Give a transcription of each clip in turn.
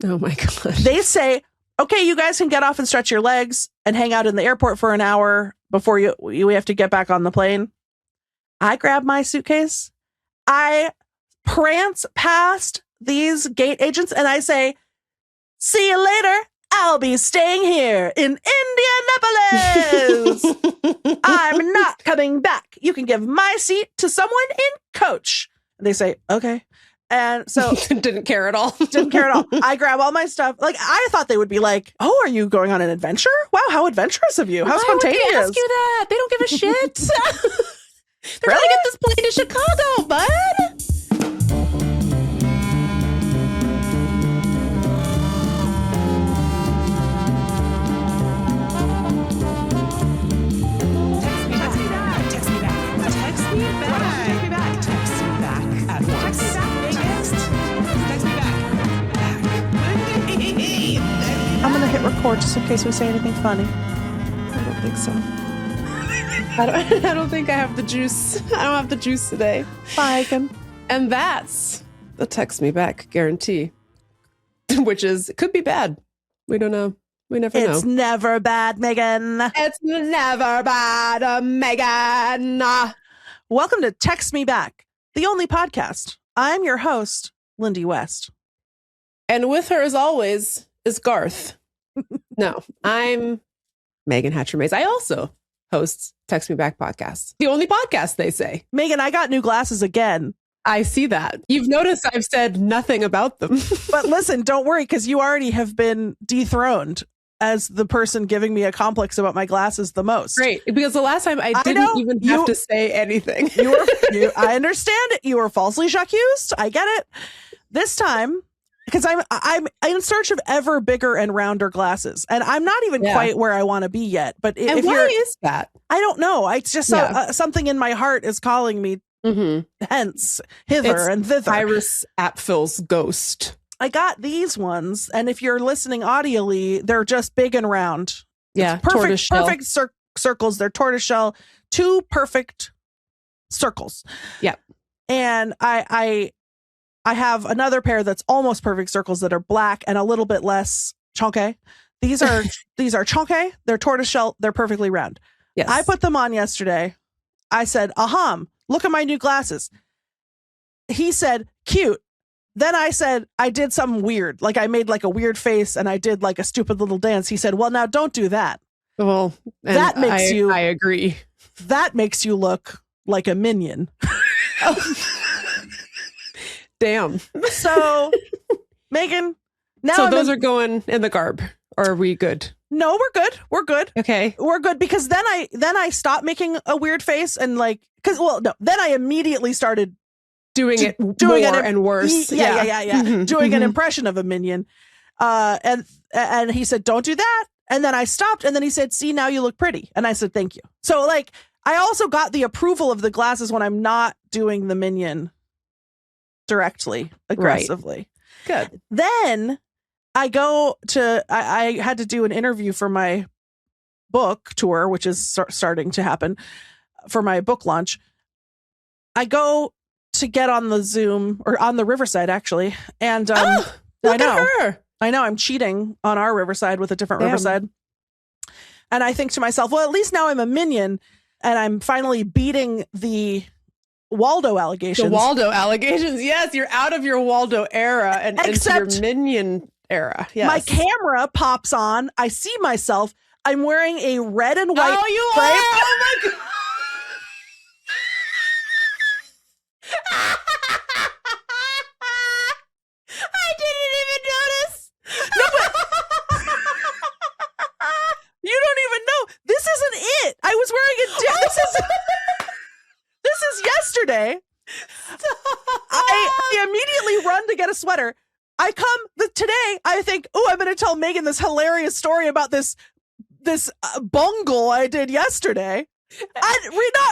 Oh my God. They say, okay, you guys can get off and stretch your legs and hang out in the airport for an hour before we have to get back on the plane. I grab my suitcase. I prance past these gate agents and I see you later. I'll be staying here in Indianapolis. I'm not coming back. You can give my seat to someone in coach. And they say, okay. And so didn't care at all. Didn't care at all. I grab all my stuff. Like, I thought they would be like, oh, are you going on an adventure? Wow, how adventurous of you. How spontaneous. Why would they ask you that? They don't give a shit. They're trying to get this plane to Chicago, bud. I'm going to hit record just in case we say anything funny. I don't think so. I don't think I have the juice. I don't have the juice today. Megan. And that's the text me back guarantee, which is, it could be bad. We don't know. We never know. It's never bad, Megan. It's never bad, Megan. Welcome to Text Me Back, the only podcast. I'm your host, Lindy West. And with her, as always, is Garth. No, I'm Megan Hatcher-Mays. I also host Text Me Back podcast. The only podcast, they say. Megan, I got new glasses again. I see that. You've noticed I've said nothing about them. But listen, don't worry, because you already have been dethroned as the person giving me a complex about my glasses the most. Great, because the last time I didn't even have to say anything. I understand it. You were falsely accused. I get it. This time, because I'm in search of ever bigger and rounder glasses, and I'm not even quite where I want to be yet. But and why is that? I don't know. It's just something in my heart is calling me. Hence, hither and thither. Iris Apfel's ghost. I got these ones, and if you're listening audially, they're just big and round. Yeah, it's perfect circles. They're tortoiseshell, two perfect circles. Yeah, and I have another pair that's almost perfect circles that are black and a little bit less chonky. These are chonky. They're tortoiseshell. They're perfectly round. Yes, I put them on yesterday. I said, "Aham! Look at my new glasses." He said, "Cute." Then I said, I did something weird. Like I made like a weird face and I did like a stupid little dance. He said, well, now don't do that. Well, that makes I agree. That makes you look like a minion. Damn. So, Megan, now so those are going in the garb. Or are we good? No, we're good. We're good. Okay. We're good because then I stopped making a weird face and then I immediately started doing it more and worse. Yeah. Doing an impression of a minion. And he said, don't do that. And then I stopped. And then he said, see, now you look pretty. And I said, thank you. So like, I also got the approval of the glasses when I'm not doing the minion directly, aggressively. Right. Good. Then I had to do an interview for my book tour, which is starting to happen for my book launch. I go to get on the Zoom or on the Riverside actually. And look at her. I know I'm cheating on our Riverside with a different Riverside. And I think to myself, well, at least now I'm a minion and I'm finally beating the Waldo allegations. The Waldo allegations. Yes. You're out of your Waldo era and into your minion era. Yes. My camera pops on. I see myself. I'm wearing a red and white. Oh, you are. Oh my God. I didn't even notice. No, but you don't even know. This isn't it. I was wearing this is yesterday. I immediately run to get a sweater. I come today. I think, oh, I'm going to tell Megan this hilarious story about this bungle I did yesterday. Not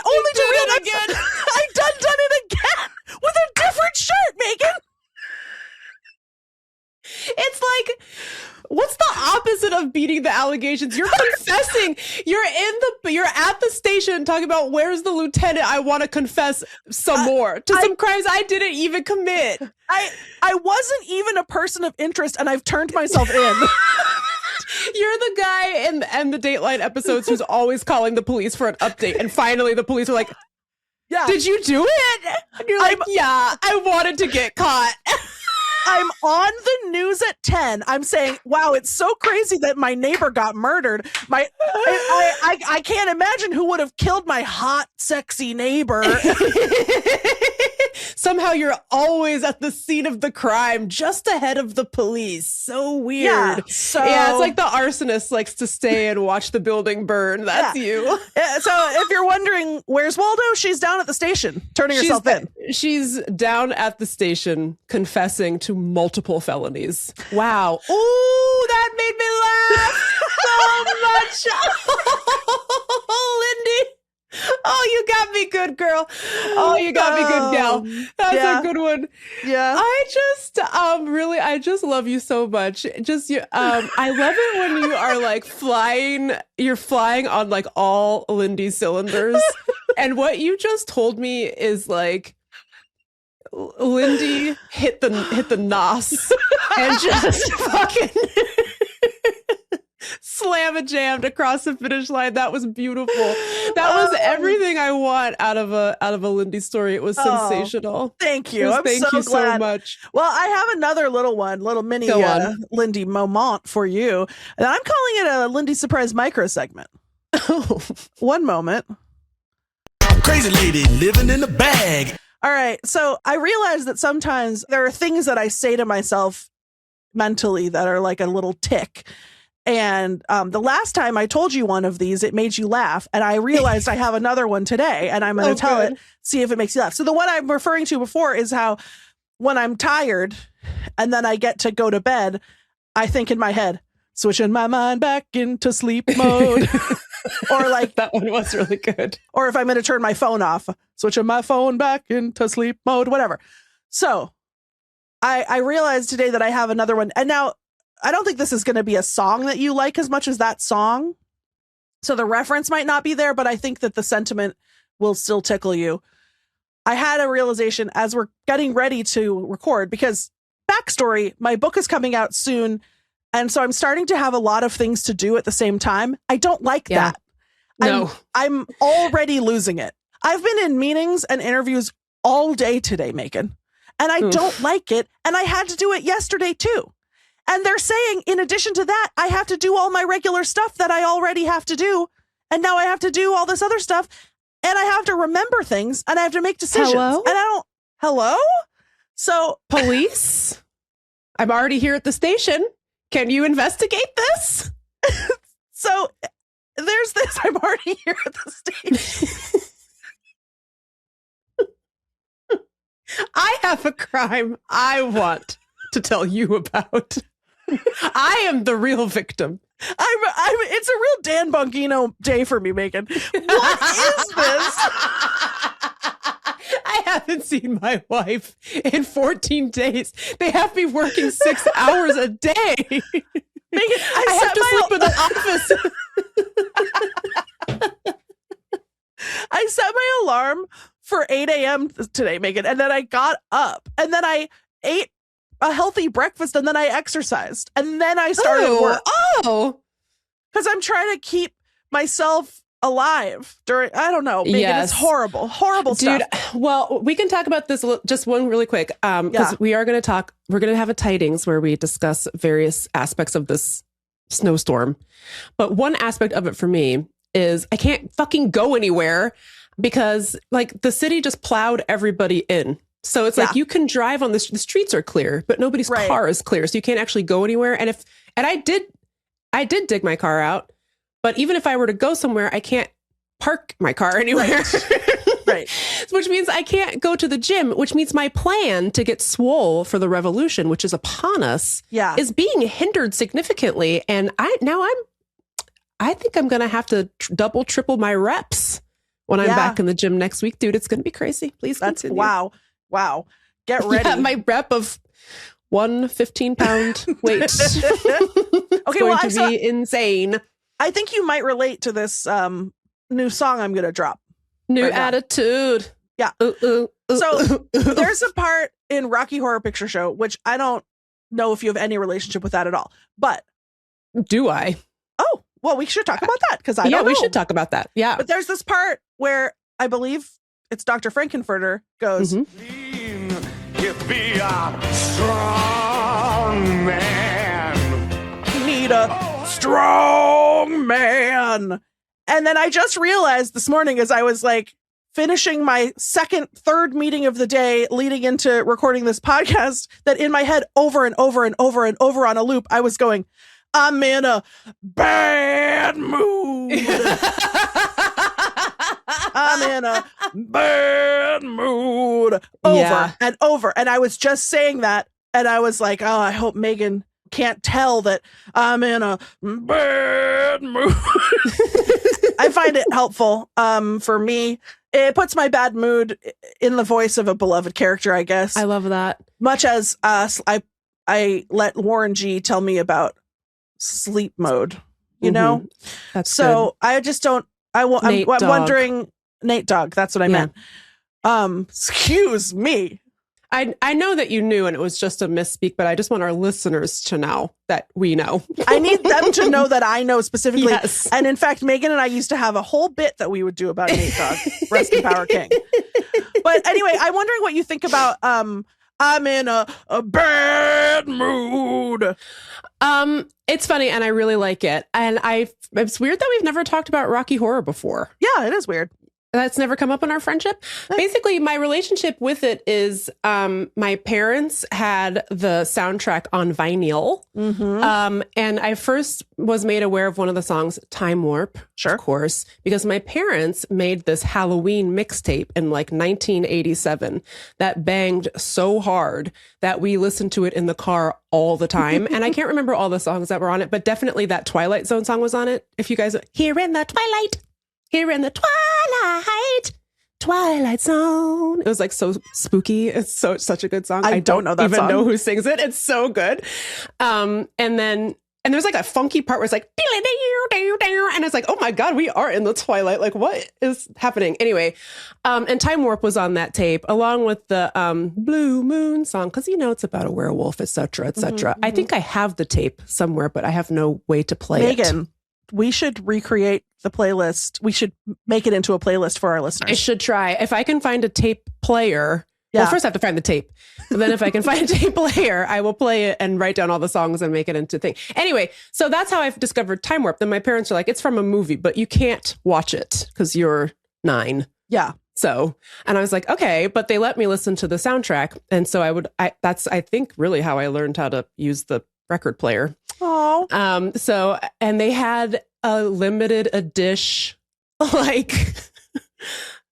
only to read it again. I done it again with a different shirt, Megan. It's like What's the opposite of beating the allegations? You're confessing. You're at the station talking about where's the lieutenant. I want to confess some more to some crimes I didn't even commit. I wasn't even a person of interest, and I've turned myself in. You're the guy in the Dateline episodes who's always calling the police for an update, and finally the police are like, "Yeah, did you do it?" And you're like, "Yeah, I wanted to get caught." I'm on the news at 10. I'm saying, wow, it's so crazy that my neighbor got murdered. I can't imagine who would have killed my hot, sexy neighbor. Somehow you're always at the scene of the crime, just ahead of the police. So weird. Yeah, it's like the arsonist likes to stay and watch the building burn. That's you. So if you're wondering, where's Waldo? She's down at the station, turning herself in. She's down at the station, confessing to multiple felonies. Wow. Ooh, that made me laugh so much. Lindy. Oh, you got me good, girl. Oh, you got me good, gal. That's a good one. Yeah. I just love you so much. I love it when you are like you're flying on like all Lindy cylinders. And what you just told me is like, Lindy hit the nos and just fucking slam a jammed across the finish line. That was beautiful. That was everything I want out of a Lindy story. It was sensational. Thank you. Thank you so much. Well, I have another little mini Lindy moment for you. And I'm calling it a Lindy Surprise micro segment. One moment. Crazy lady living in a bag. All right. So I realize that sometimes there are things that I say to myself mentally that are like a little tick. And the last time I told you one of these, it made you laugh. And I realized I have another one today, and I'm going to tell it, see if it makes you laugh. So the one I'm referring to before is how when I'm tired and then I get to go to bed, I think in my head, switching my mind back into sleep mode. Or like that one was really good. Or if I'm going to turn my phone off, switching my phone back into sleep mode, whatever. So I realized today that I have another one. And now I don't think this is going to be a song that you like as much as that song. So the reference might not be there, but I think that the sentiment will still tickle you. I had a realization as we're getting ready to record, because backstory, my book is coming out soon. And so I'm starting to have a lot of things to do at the same time. I don't like that. No. I'm already losing it. I've been in meetings and interviews all day today, Meagan, and I don't like it. And I had to do it yesterday too. And they're saying, in addition to that, I have to do all my regular stuff that I already have to do. And now I have to do all this other stuff. And I have to remember things, and I have to make decisions. Hello? So police, I'm already here at the station. Can you investigate this? So there's this. I'm already here at the station. I have a crime I want to tell you about. I am the real victim. It's a real Dan Bongino day for me, Meagan. What is this? I haven't seen my wife in 14 days. They have me working 6 hours a day. Meagan, I have to sleep in the office. I set my alarm for 8 a.m. today, Meagan, and then I got up, and then I ate a healthy breakfast, and then I exercised, and then I started work. Because I'm trying to keep myself alive during, I don't know, Meagan, it's horrible stuff. Dude, well, we can talk about this just one really quick, because we're going to have a tidings where we discuss various aspects of this snowstorm. But one aspect of it for me is I can't fucking go anywhere because like the city just plowed everybody in. So it's like you can drive on the streets are clear, but nobody's car is clear. So you can't actually go anywhere. And I did dig my car out, but even if I were to go somewhere, I can't park my car anywhere. Right. Which means I can't go to the gym, which means my plan to get swole for the revolution, which is upon us, is being hindered significantly. And I think I'm going to have to double, triple my reps when I'm back in the gym next week, dude. It's going to be crazy. Please continue. Wow. Get ready. Yeah, my rep of one 15-pound weight. Okay, going to be insane. I think you might relate to this new song I'm going to drop. New right attitude. Yeah. So there's a part in Rocky Horror Picture Show, which I don't know if you have any relationship with that at all. But do I? Oh, well, we should talk about that because I don't know. We should talk about that. Yeah. But there's this part where I believe it's Dr. Frankenfurter goes, You be a strong man. You need a strong man. And then I just realized this morning as I was like finishing my third meeting of the day leading into recording this podcast that in my head over and over and over and over on a loop, I was going, I'm in a bad mood. I'm in a bad mood. Over and over. And I was just saying that. And I was like, oh, I hope Meagan can't tell that I'm in a bad mood. I find it helpful for me. It puts my bad mood in the voice of a beloved character, I guess. I love that. Much as I let Warren G tell me about sleep mode, you know? That's so good. I just don't, I'm wondering, Nate Dogg, that's what I meant. Excuse me. I know that you knew and it was just a misspeak, but I just want our listeners to know that we know. I need them to know that I know specifically. Yes. And in fact, Meagan and I used to have a whole bit that we would do about Nate Dogg, Rest in Power King. But anyway, I'm wondering what you think about I'm in a bad mood. It's funny and I really like it. And it's weird that we've never talked about Rocky Horror before. Yeah, it is weird. That's never come up in our friendship. Basically, my relationship with it is my parents had the soundtrack on vinyl. And I first was made aware of one of the songs, Time Warp, of course, because my parents made this Halloween mixtape in like 1987 that banged so hard that we listened to it in the car all the time. And I can't remember all the songs that were on it, but definitely that Twilight Zone song was on it. If you guys, here in the twilight zone. It was like so spooky. It's such a good song. I don't know that even song. know who sings it. It's so good. And there's like a funky part where it's like, and it's like, oh my God, we are in the twilight. Like, what is happening? Anyway, and Time Warp was on that tape along with the Blue Moon song, because you know it's about a werewolf, etc., etc. I think I have the tape somewhere, but I have no way to play it. Meagan, we should recreate the playlist. We should make it into a playlist for our listeners. I should try. If I can find a tape player. Well, first I have to find the tape. And then if I can find a tape player, I will play it and write down all the songs and make it into a thing. Anyway, so that's how I've discovered Time Warp. Then my parents are like, it's from a movie, but you can't watch it because you're 9. Yeah. So, and I was like, okay, but they let me listen to the soundtrack. And so that's, I think, really how I learned how to use the record player. Oh. So, and they had a limited edition, like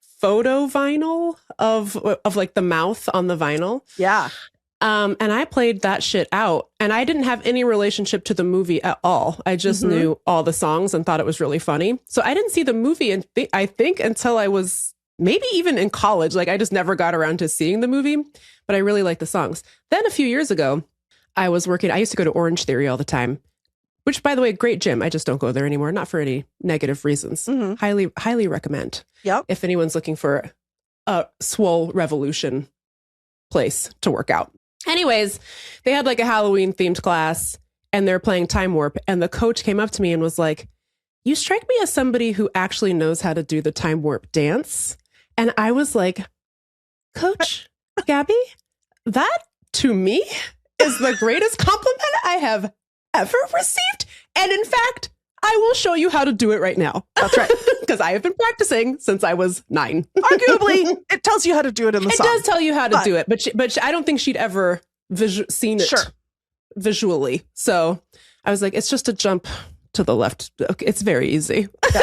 photo vinyl of like the mouth on the vinyl. Yeah. And I played that shit out and I didn't have any relationship to the movie at all. I just knew all the songs and thought it was really funny. So I didn't see the movie and I think until I was maybe even in college. Like I just never got around to seeing the movie, but I really liked the songs. Then a few years ago, I used to go to Orange Theory all the time, which by the way, great gym. I just don't go there anymore. Not for any negative reasons. Highly, highly recommend. Yep. If anyone's looking for a swole revolution place to work out. Anyways, they had like a Halloween themed class and they're playing Time Warp. And the coach came up to me and was like, you strike me as somebody who actually knows how to do the Time Warp dance. And I was like, Coach Gabby, that to me is the greatest compliment I have ever received. And in fact, I will show you how to do it right now. That's right. Because I have been practicing since I was 9. Arguably, it tells you how to do it in the song. It does tell you how to do it, but I don't think she'd ever seen it visually. So I was like, it's just a jump to the left. Okay, it's very easy. Yeah.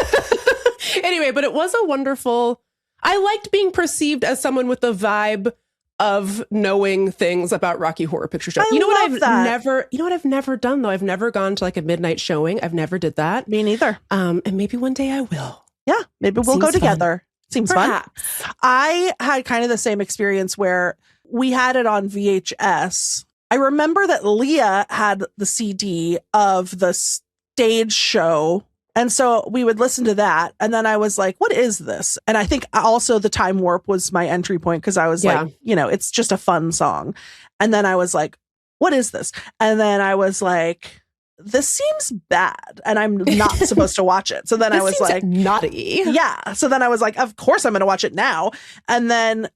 Anyway, but it was a wonderful, I liked being perceived as someone with a vibe of knowing things about Rocky Horror Picture Show. You know what I've never done though? I've never gone to like a midnight showing. I've never did that. Me neither. And maybe one day I will. Yeah, maybe we'll go together. Seems Perhaps. Fun. I had kind of the same experience where we had it on VHS I remember that Leah had the CD of the stage show. And so we would listen to that. And then I was like, what is this? And I think also the Time Warp was my entry point because I was like, it's just a fun song. And then I was like, what is this? And then I was like, this seems bad and I'm not supposed to watch it. So then I was like, naughty. Yeah. So then I was like, of course I'm going to watch it now. And then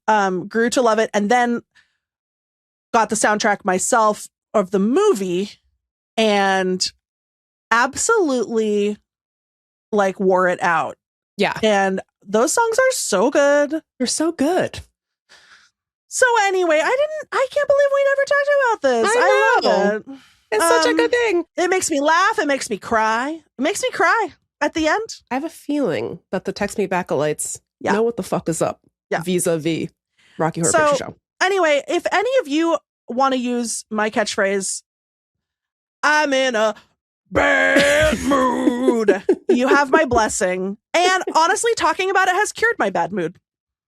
grew to love it. And then got the soundtrack myself of the movie and absolutely like wore it out. Yeah. And those songs are so good. They're so good. So anyway, I can't believe we never talked about this. I love it. It's such a good thing. It makes me laugh. It makes me cry. It makes me cry at the end. I have a feeling that the Text Me Back-alites know what the fuck is up vis-a-vis Rocky Horror Picture Show. Anyway, if any of you want to use my catchphrase, I'm in a bad mood, you have my blessing. And honestly, talking about it has cured my bad mood.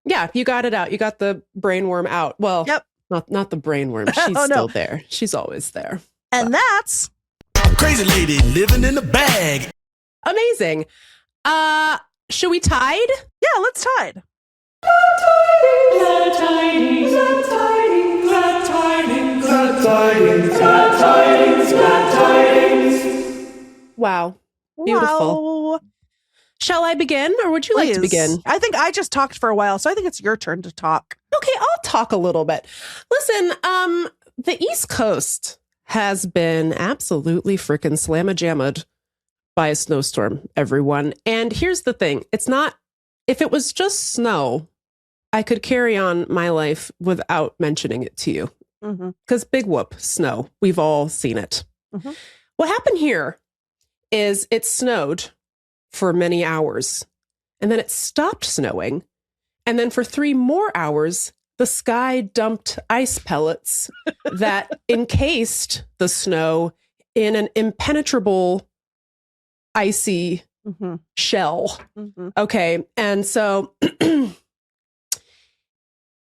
Yeah, you got it out. You got the brainworm out. Well, not the brainworm. She's still there. She's always there. And that's Crazy Lady Livin in the Bag. Amazing. Should we tide? Yeah, let's tide. Wow. Beautiful. Wow. Shall I begin or would you like to begin? I think I just talked for a while, so I think it's your turn to talk. Okay, I'll talk a little bit. Listen, the East Coast has been absolutely freaking slamma-jammed by a snowstorm, everyone. And here's the thing. It's not, if it was just snow, I could carry on my life without mentioning it to you. Because big whoop, snow. We've all seen it. What happened here is it snowed for many hours, and then it stopped snowing. And then for 3 more hours, the sky dumped ice pellets that encased the snow in an impenetrable, icy shell. Okay. And so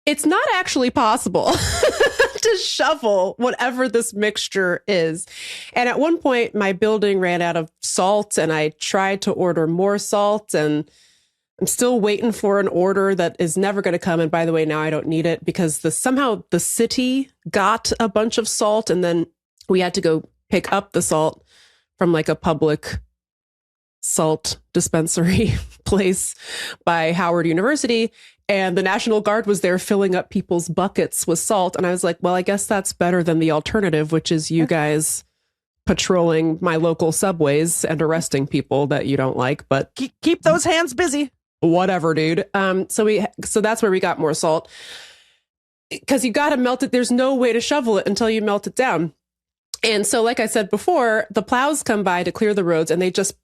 it's not actually possible to shovel whatever this mixture is. And at one point, my building ran out of salt and I tried to order more salt, and I'm still waiting for an order that is never going to come. And by the way, now I don't need it because somehow the city got a bunch of salt, and then we had to go pick up the salt from like a public salt dispensary place by Howard University. And the National Guard was there filling up people's buckets with salt. And I was like, well, I guess that's better than the alternative, which is you guys patrolling my local subways and arresting people that you don't like. But keep those hands busy. Whatever, dude. So that's where we got more salt, because you got to melt it. There's no way to shovel it until you melt it down. And so, like I said before, the plows come by to clear the roads and they just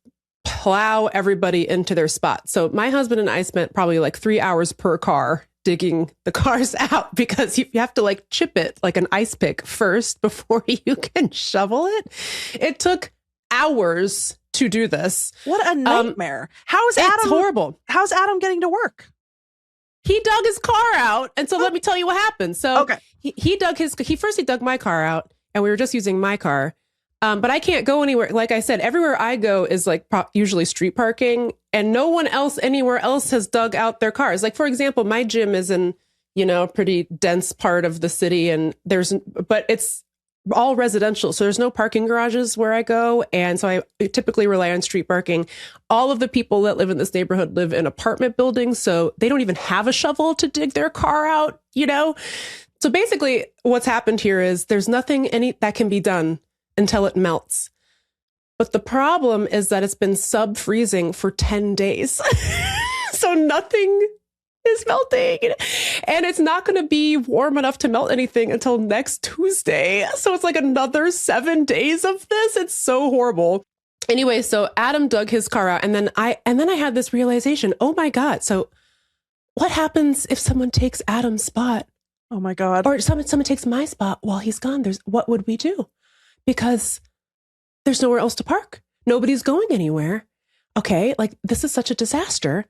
plow everybody into their spot. So my husband and I spent probably like 3 hours per car digging the cars out, because you have to like chip it like an ice pick first before you can shovel it. It took hours to do this. What a nightmare. How's Adam? It's horrible. How's Adam getting to work? He dug his car out. And so let me tell you what happened. So he dug my car out, and we were just using my car. But I can't go anywhere. Like I said, everywhere I go is like usually street parking, and no one else anywhere else has dug out their cars. Like, for example, my gym is in, a pretty dense part of the city, and but it's all residential. So there's no parking garages where I go. And so I typically rely on street parking. All of the people that live in this neighborhood live in apartment buildings, so they don't even have a shovel to dig their car out, So basically what's happened here is there's nothing that can be done until it melts. But the problem is that it's been sub-freezing for 10 days. So nothing is melting. And it's not going to be warm enough to melt anything until next Tuesday. So it's like another 7 days of this. It's so horrible. Anyway, so Adam dug his car out, and then I had this realization, oh my God. So what happens if someone takes Adam's spot? Oh my God. Or someone takes my spot while he's gone. What would we do? Because there's nowhere else to park. Nobody's going anywhere. Okay, like this is such a disaster.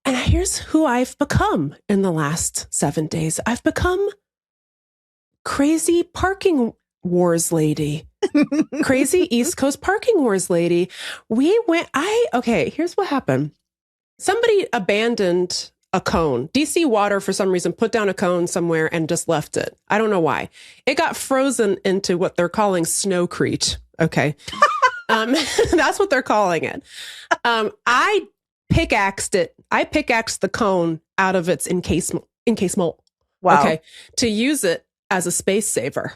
And here's who I've become in the last 7 days. I've become crazy parking wars lady. Crazy East Coast parking wars lady. Here's what happened. Somebody abandoned a cone. DC Water, for some reason, put down a cone somewhere and just left it. I don't know why. It got frozen into what they're calling snowcrete. Okay. That's what they're calling it. I pickaxed it. I pickaxed the cone out of its encasement. Wow. Okay. To use it as a space saver.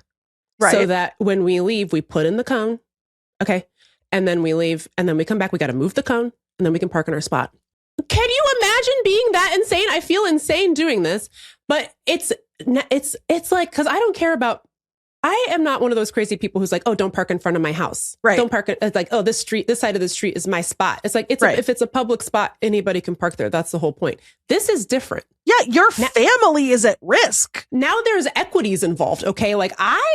Right. So that when we leave, we put in the cone. Okay. And then we leave. And then we come back. We got to move the cone. And then we can park in our spot. Can you imagine being that insane? I feel insane doing this. But it's like, because I don't care about, I am not one of those crazy people who's like, oh, don't park in front of my house. Right. Don't park. It's like, oh, this side of the street is my spot. It's like, if it's a public spot, anybody can park there. That's the whole point. This is different. Yeah. Your family is at risk. Now there's equities involved. Okay. Like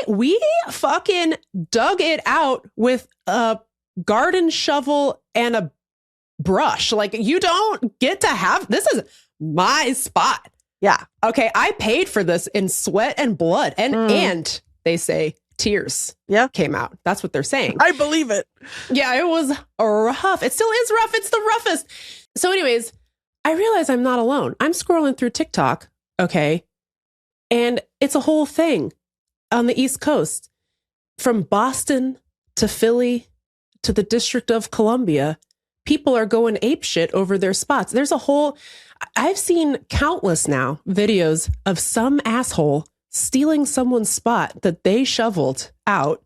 we fucking dug it out with a garden shovel and a brush. Like, you don't get to have, this is my spot. Yeah. Okay. I paid for this in sweat and blood and they say tears came out. That's what they're saying. I believe it. Yeah, it was rough. It still is rough. It's the roughest. So anyways, I realize I'm not alone. I'm scrolling through TikTok. Okay. And it's a whole thing on the East Coast, from Boston to Philly to the District of Columbia. People are going apeshit over their spots. I've seen countless now videos of some asshole stealing someone's spot that they shoveled out.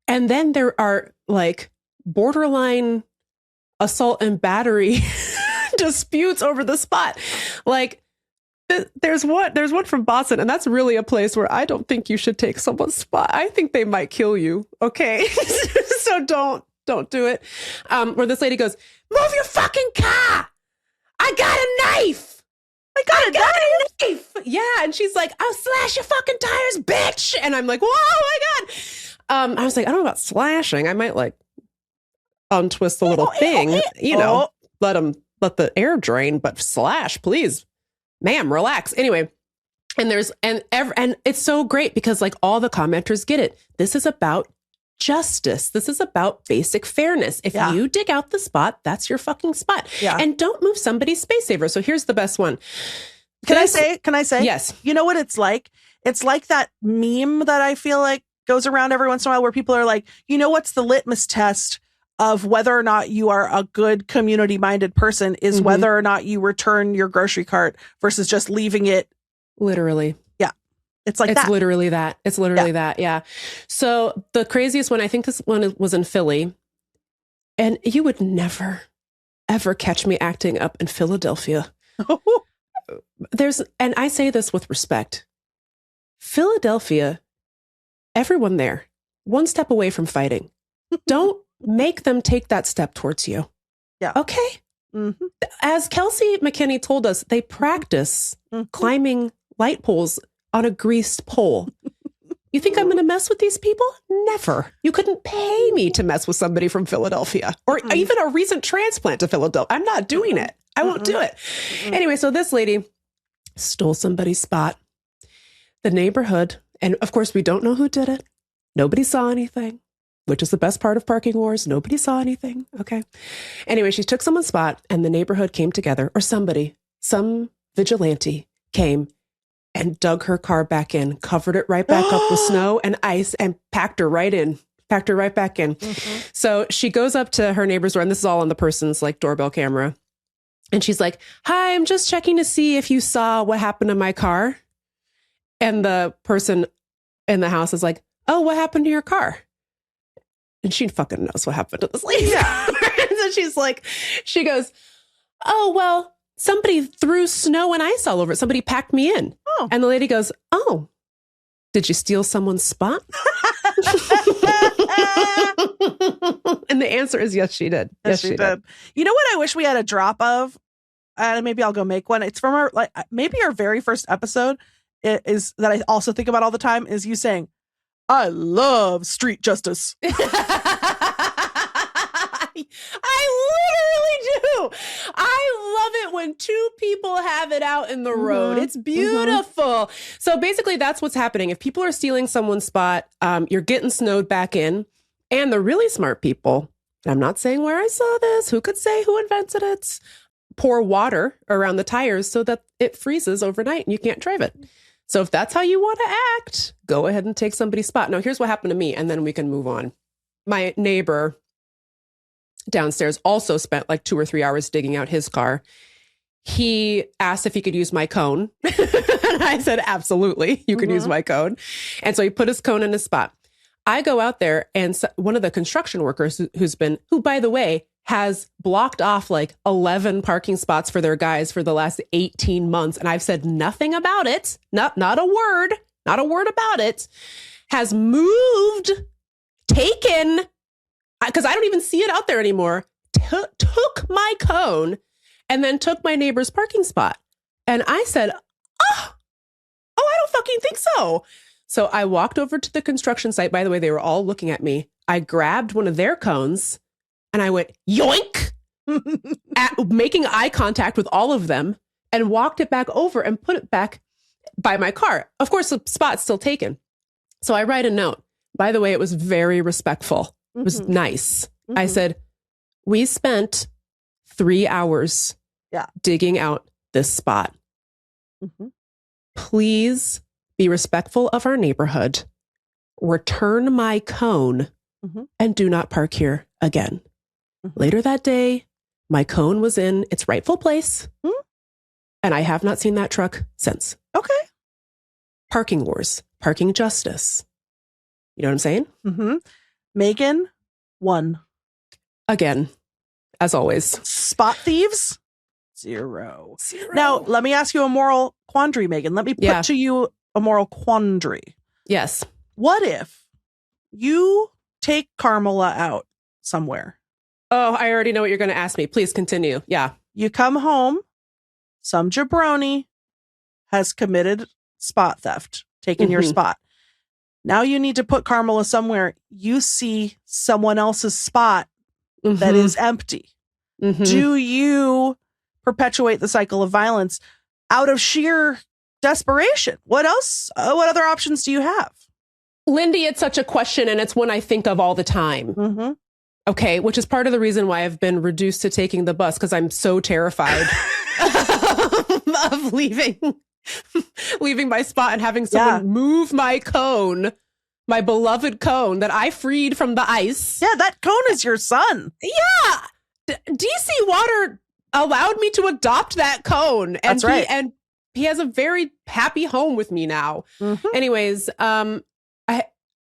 And then there are like borderline assault and battery disputes over the spot. Like there's one from Boston, and that's really a place where I don't think you should take someone's spot. I think they might kill you. Okay. So don't do it. Where this lady goes, move your fucking car. I got a knife. I got a knife. Yeah. And she's like, I'll slash your fucking tires, bitch. And I'm like, whoa, my God. I was like, I don't know about slashing. I might like untwist the little thing, let the air drain, but slash, please, ma'am, relax. Anyway. And it's so great because like all the commenters get it. This is about justice. This is about basic fairness. If you dig out the spot, that's your fucking spot. Yeah. And don't move somebody's space saver. So here's the best one. Can I say? Yes. You know what it's like? It's like that meme that I feel like goes around every once in a while where people are like, you know, what's the litmus test of whether or not you are a good community-minded person is whether or not you return your grocery cart versus just leaving it. Literally. It's like it's literally that. It's literally that. Yeah. So the craziest one, I think this one was in Philly, and you would never, ever catch me acting up in Philadelphia. And I say this with respect. Philadelphia, everyone there, one step away from fighting. Don't make them take that step towards you. Yeah. Okay. Mm-hmm. As Kelsey McKinney told us, they practice climbing light poles on a greased pole. You think I'm going to mess with these people? Never. You couldn't pay me to mess with somebody from Philadelphia or even a recent transplant to Philadelphia. I'm not doing it. I won't do it. Anyway, so this lady stole somebody's spot. The neighborhood, and of course, we don't know who did it. Nobody saw anything, which is the best part of parking wars. Nobody saw anything. Okay. Anyway, she took someone's spot and the neighborhood came together, or some vigilante came and dug her car back in, covered it right back up with snow and ice, and packed her right back in. So she goes up to her neighbor's door, and this is all on the person's like doorbell camera. And she's like, hi, I'm just checking to see if you saw what happened to my car. And the person in the house is like, oh, what happened to your car? And she fucking knows what happened to this lady. Yeah. So she goes, oh, well, somebody threw snow and ice all over it. Somebody packed me in. Oh. And the lady goes, oh, did you steal someone's spot? And the answer is yes, she did. Yes, she did. You know what I wish we had a drop of? And maybe I'll go make one. It's from maybe our very first episode is that I also think about all the time is you saying, I love street justice. I literally do. I love it when two people have it out in the road. It's beautiful. So basically that's what's happening. If people are stealing someone's spot, you're getting snowed back in. And the really smart people, and I'm not saying where I saw this, who could say who invented it, pour water around the tires so that it freezes overnight and you can't drive it. So if that's how you want to act, go ahead and take somebody's spot. Now, here's what happened to me, and then we can move on. My neighbor downstairs also spent like 2 or 3 hours digging out his car. He asked if he could use my cone. And I said, absolutely, you can use my cone. And so he put his cone in his spot. I go out there, and one of the construction workers who, by the way, has blocked off like 11 parking spots for their guys for the last 18 months. And I've said nothing about it. Not a word about it. Has moved, taken, because I don't even see it out there anymore, took my cone and then took my neighbor's parking spot. And I said, oh, I don't fucking think so. So I walked over to the construction site. By the way, they were all looking at me. I grabbed one of their cones and I went, yoink, making eye contact with all of them, and walked it back over and put it back by my car. Of course, the spot's still taken. So I write a note. By the way, it was very respectful. It was nice. I said, we spent 3 hours digging out this spot. Please be respectful of our neighborhood. Return my cone and do not park here again. Later that day, my cone was in its rightful place, and I have not seen that truck since. Okay. Parking wars, parking justice. You know what I'm saying? Meagan, 1. Again, as always. Spot thieves, 0. Now, let me ask you a moral quandary, Meagan. Let me put to you a moral quandary. Yes. What if you take Carmela out somewhere? Oh, I already know what you're going to ask me. Please continue. Yeah. You come home, some jabroni has committed spot theft, taken your spot. Now you need to put Carmela somewhere. You see someone else's spot that is empty. Do you perpetuate the cycle of violence out of sheer desperation? What else? What other options do you have? Lindy, it's such a question, and it's one I think of all the time. Okay, which is part of the reason why I've been reduced to taking the bus, because I'm so terrified of leaving my spot and having someone move my cone, my beloved cone that I freed from the ice. Yeah, that cone is your son. Yeah. DC Water allowed me to adopt that cone. And That's right. And he has a very happy home with me now. Anyways,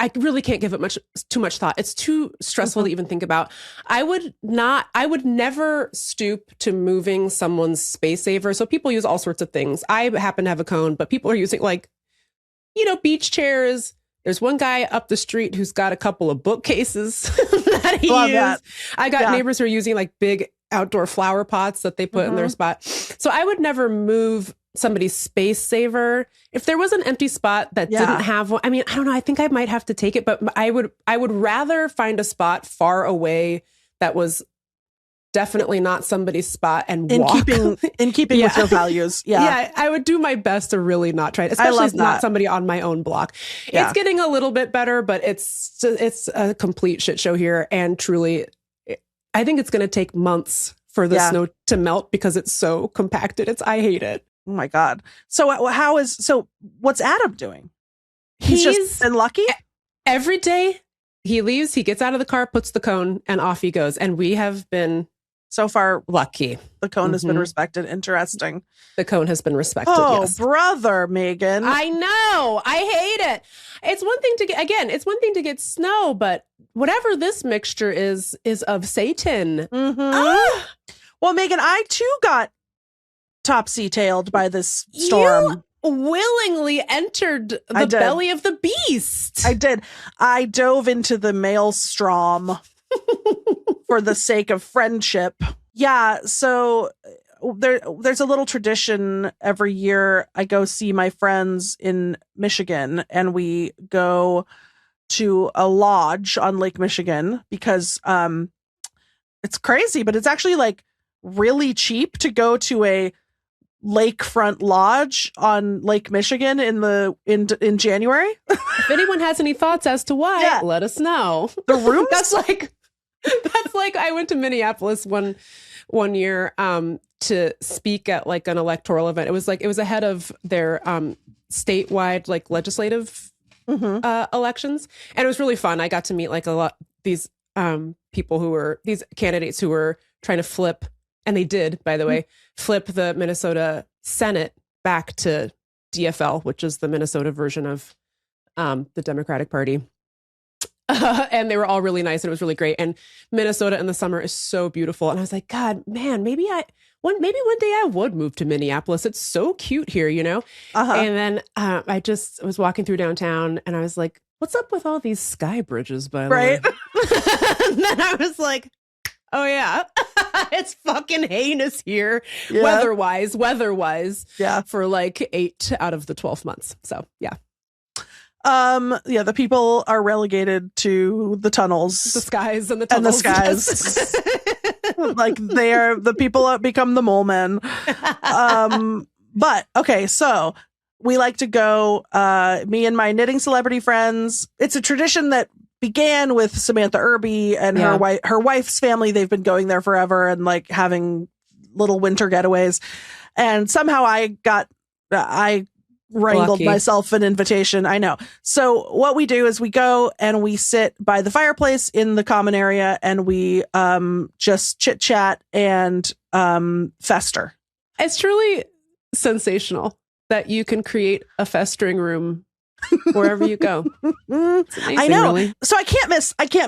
I really can't give it too much thought. It's too stressful to even think about. I would never stoop to moving someone's space saver. So people use all sorts of things. I happen to have a cone, but people are using beach chairs. There's one guy up the street who's got a couple of bookcases that he used. I got neighbors who are using like big outdoor flower pots that they put in their spot. So I would never move somebody's space saver. If there was an empty spot that didn't have one, I mean, I don't know. I think I might have to take it, but I would rather find a spot far away that was definitely not somebody's spot and walk. In keeping with your values. Yeah, I would do my best to really not try it, especially not somebody on my own block. It's getting a little bit better, but it's a complete shit show here. And truly, I think it's going to take months for the snow to melt because it's so compacted. I hate it. Oh my God. So what's Adam doing? He's just been lucky? Every day he leaves, he gets out of the car, puts the cone, and off he goes. And we have been so far lucky. The cone has been respected. Interesting. The cone has been respected. Oh, yes. Brother, Meagan. I know. I hate it. It's one thing to get snow, but whatever this mixture is of Satan. Well, Meagan, I too got topsy-tailed by this storm. You willingly entered the belly of the beast. I did. I dove into the maelstrom for the sake of friendship. Yeah, so there's a little tradition every year. I go see my friends in Michigan, and we go to a lodge on Lake Michigan because it's crazy, but it's actually like really cheap to go to a lakefront lodge on Lake Michigan in January. If anyone has any thoughts as to why, let us know. The rooms? That's like I went to Minneapolis one year to speak at like an electoral event. It was ahead of their statewide like legislative elections, and it was really fun. I got to meet like a lot these these candidates who were trying to flip, and they did, by the way, flip the Minnesota Senate back to DFL, which is the Minnesota version of the Democratic Party. And they were all really nice, and it was really great. And Minnesota in the summer is so beautiful. And I was like, God, man, maybe one day I would move to Minneapolis. It's so cute here, you know? And then I just was walking through downtown, and I was like, what's up with all these sky bridges, by the way? And then I was like, oh yeah, it's fucking heinous here, weather-wise, for like 8 out of the 12 months. So yeah. The people are relegated to the tunnels, the skies and the tunnels. Like the people become the mole men. But okay, so we like to go, me and my knitting celebrity friends. It's a tradition that began with Samantha Irby and her wife's family. They've been going there forever and like having little winter getaways. And somehow I wrangled myself an invitation. I know. So what we do is we go and we sit by the fireplace in the common area, and we just chit chat and fester. It's truly sensational that you can create a festering room wherever you go. It's amazing, I know. Really. So I can't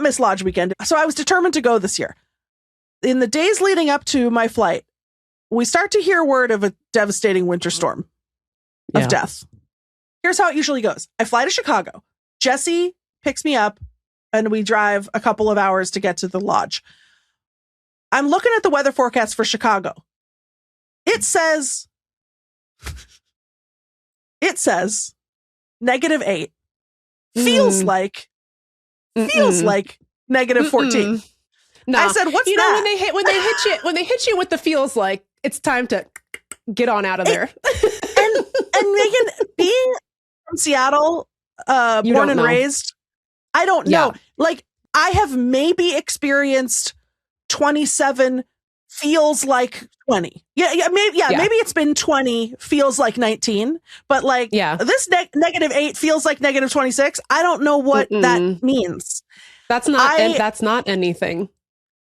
miss Lodge Weekend. So I was determined to go this year. In the days leading up to my flight, we start to hear word of a devastating winter storm of death. Here's how it usually goes. I fly to Chicago. Jesse picks me up, and we drive a couple of hours to get to the lodge. I'm looking at the weather forecast for Chicago. It says -8. Feels like -14. Nah. I said, what's that? Know, when they hit you with the feels like, it's time to get on out of there. And Megan, being from Seattle, born and raised, I don't know. Like, I have maybe experienced 27 feels like 20. Maybe it's been 20 feels like 19, but like this -8 feels like -26. I don't know what that means. That's not anything.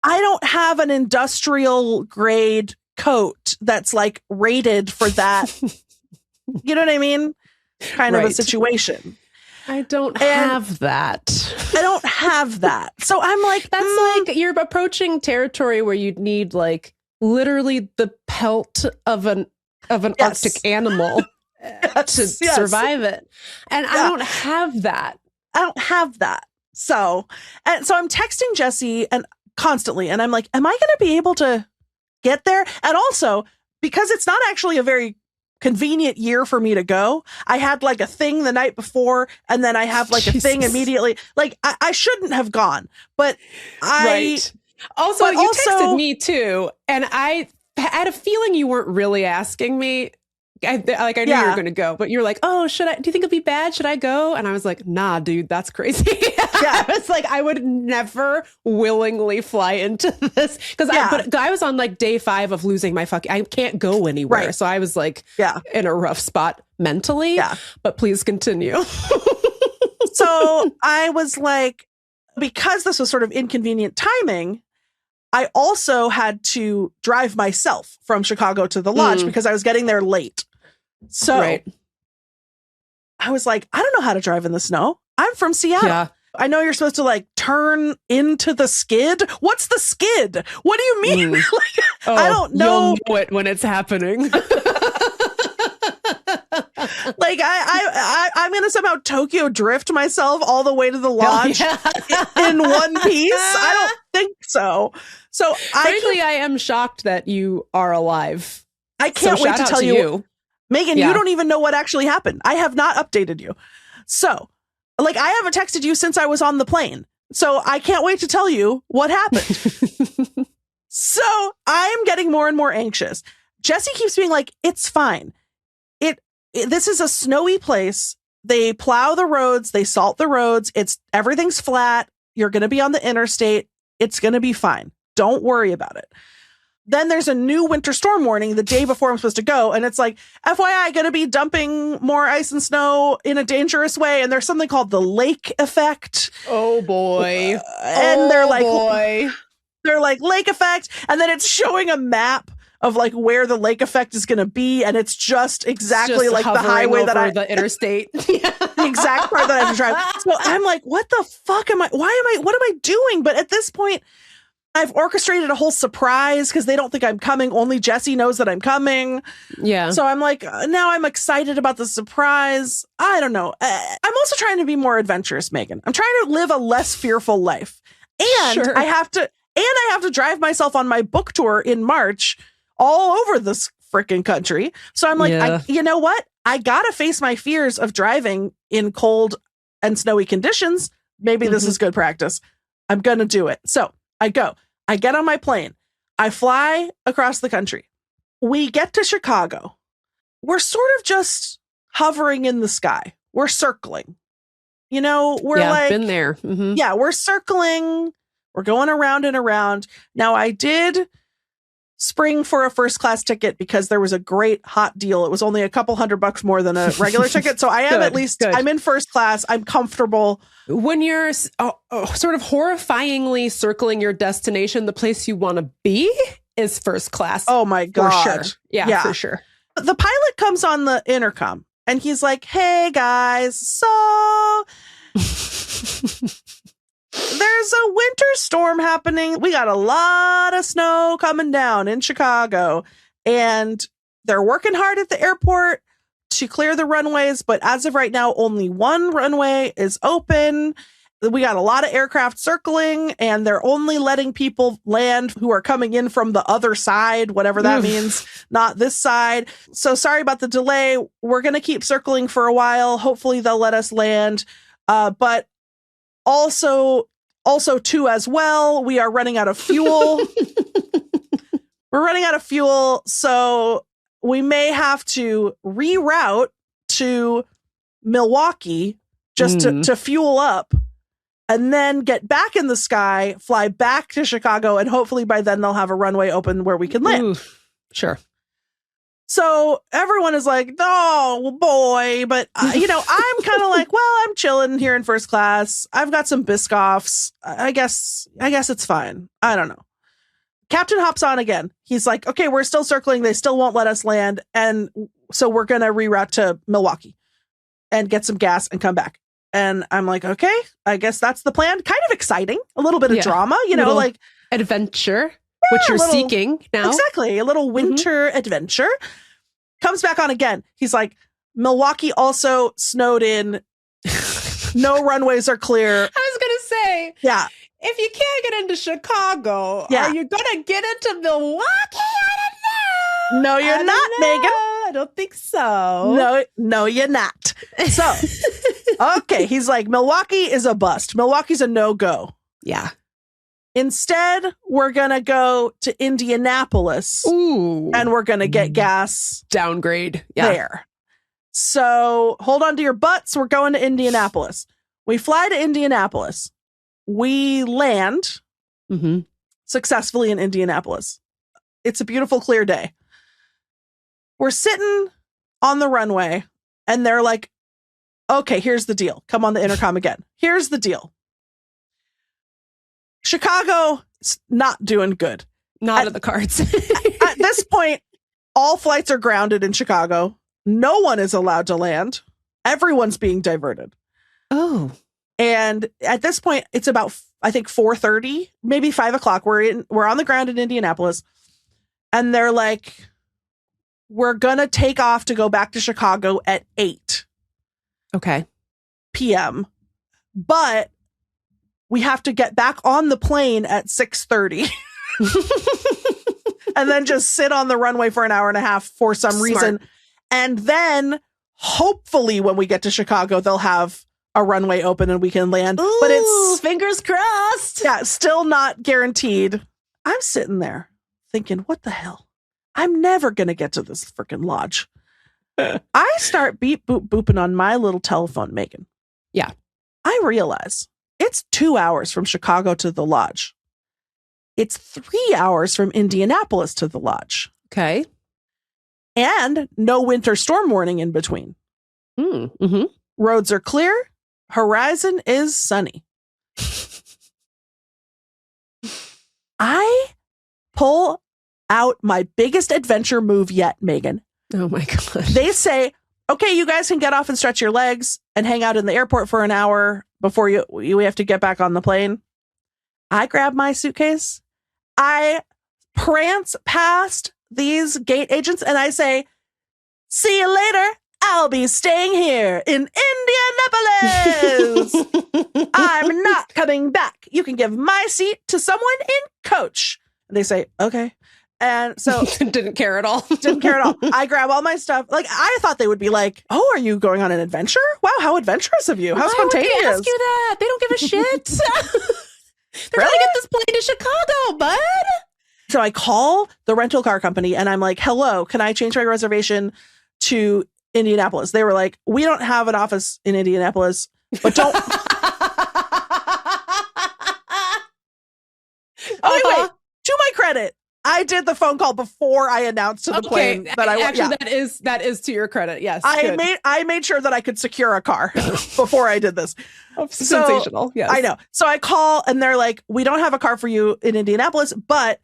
I don't have an industrial grade coat that's like rated for that. You know what I mean? Kind of a situation. I don't have that. I don't have that. So I'm like, that's like you're approaching territory where you'd need like literally the pelt of an Arctic animal to survive it. And I don't have that. So I'm texting Jesse and constantly, and I'm like, am I going to be able to get there? And also, because it's not actually a very convenient year for me to go, I had like a thing the night before, and then I have like a thing immediately. Like I shouldn't have gone, but Also, you texted me too, and I had a feeling you weren't really asking me. I knew you were going to go, but you're like, oh, do you think it'd be bad? Should I go? And I was like, nah, dude, that's crazy. I was like, I would never willingly fly into this because I was on like day 5 of losing my I can't go anywhere. Right. So I was like, in a rough spot mentally, but please continue. So I was like, because this was sort of inconvenient timing, I also had to drive myself from Chicago to the lodge because I was getting there late. So I was like, I don't know how to drive in the snow. I'm from Seattle. Yeah. I know you're supposed to like turn into the skid. What's the skid? What do you mean? I don't know. You'll know it when it's happening. Like I'm going to somehow Tokyo drift myself all the way to the lodge in one piece. I don't think so. So frankly, I am shocked that you are alive. I can't wait to tell you. Megan, you don't even know what actually happened. I have not updated you. So like I haven't texted you since I was on the plane. So I can't wait to tell you what happened. So I'm getting more and more anxious. Jesse keeps being like, it's fine. This is a snowy place. They plow the roads. They salt the roads. Everything's flat. You're going to be on the interstate. It's going to be fine. Don't worry about it. Then there's a new winter storm warning the day before I'm supposed to go. And it's like, FYI, going to be dumping more ice and snow in a dangerous way. And there's something called the lake effect. Oh, boy. And they're like, lake effect. And then it's showing a map of like where the lake effect is going to be. And it's just exactly like the highway the interstate. The exact part that I have to drive. So I'm like, what the fuck what am I doing? But at this point, I've orchestrated a whole surprise because they don't think I'm coming. Only Jesse knows that I'm coming. Yeah. So I'm like, now I'm excited about the surprise. I don't know. I'm also trying to be more adventurous, Megan. I'm trying to live a less fearful life. And sure. I have to drive myself on my book tour in March all over this freaking country. So I'm like, you know what? I got to face my fears of driving in cold and snowy conditions. Maybe this is good practice. I'm going to do it. So I go. I get on my plane. I fly across the country. We get to Chicago. We're sort of just hovering in the sky. We're circling. You know, we're like... been there. Mm-hmm. Yeah, we're circling. We're going around and around. Now, I did spring for a first class ticket because there was a great hot deal. It was only a couple $100 more than a regular ticket. So I am I'm in first class. I'm comfortable. When you're sort of horrifyingly circling your destination, the place you want to be is first class. Oh my God. For sure. Yeah, for sure. The pilot comes on the intercom and he's like, hey guys, so there's a winter storm happening. We got a lot of snow coming down in Chicago, and they're working hard at the airport to clear the runways. But as of right now, only one runway is open. We got a lot of aircraft circling, and they're only letting people land who are coming in from the other side, whatever that means, not this side. So sorry about the delay. We're going to keep circling for a while. Hopefully they'll let us land. But also too, as well, we are running out of fuel. We're running out of fuel, so we may have to reroute to Milwaukee just to fuel up, and then get back in the sky, fly back to Chicago, and hopefully by then they'll have a runway open where we can land. Ooh, sure. So everyone is like, oh boy, but I'm kind of like, well, I'm chilling here in first class. I've got some Biscoffs. I guess it's fine. I don't know. Captain hops on again. He's like, okay, we're still circling. They still won't let us land. And so we're going to reroute to Milwaukee and get some gas and come back. And I'm like, okay, I guess that's the plan. Kind of exciting. A little bit of drama, like adventure. Which you're seeking now. Exactly. A little winter adventure. Comes back on again. He's like, Milwaukee also snowed in. No runways are clear. I was going to say. Yeah. If you can't get into Chicago, are you going to get into Milwaukee? I don't know. No, you're not, Megan. I don't think so. No, you're not. So, okay. He's like, Milwaukee is a bust. Milwaukee's a no-go. Yeah. Instead, we're going to go to Indianapolis. Ooh. And we're going to get gas. Downgrade. There. So hold on to your butts. We're going to Indianapolis. We fly to Indianapolis. We land successfully in Indianapolis. It's a beautiful, clear day. We're sitting on the runway and they're like, okay, here's the deal. Come on the intercom again. Here's the deal. Chicago's not doing good. Not at the cards. At this point, all flights are grounded in Chicago. No one is allowed to land. Everyone's being diverted. Oh. And at this point, it's about, I think, 4:30, maybe 5 o'clock. We're on the ground in Indianapolis. And they're like, we're going to take off to go back to Chicago at 8 p.m. But we have to get back on the plane at 6:30 and then just sit on the runway for an hour and a half for some reason. And then hopefully when we get to Chicago, they'll have a runway open and we can land. Ooh, but it's fingers crossed. Yeah, still not guaranteed. I'm sitting there thinking, what the hell? I'm never going to get to this freaking lodge. I start beep boop booping on my little telephone, Meagan. Yeah. I realize it's 2 hours from Chicago to the lodge. It's 3 hours from Indianapolis to the lodge. Okay. And no winter storm warning in between. Mm-hmm. Roads are clear. Horizon is sunny. I pull out my biggest adventure move yet, Meagan. Oh my God. They say, okay, you guys can get off and stretch your legs and hang out in the airport for an hour before you have to get back on the plane. I grab my suitcase. I prance past these gate agents and I see you later. I'll be staying here in Indianapolis. I'm not coming back. You can give my seat to someone in coach. And they say, okay. And so didn't care at all. Didn't care at all. I grab all my stuff. Like, I thought they would be like, oh, are you going on an adventure? Wow, how adventurous of you. How spontaneous. Why would they ask you that? They don't give a shit. They're Really? trying to get this plane to Chicago, bud. So I call the rental car company and I'm like, hello, can I change my reservation to Indianapolis? They were like, we don't have an office in Indianapolis, but don't. Wait. To my credit, I did the phone call before I announced to the plane that I actually that is to your credit. Yes, I made sure that I could secure a car before I did this. Sensational. Yes, I know. So I call and they're like, we don't have a car for you in Indianapolis, but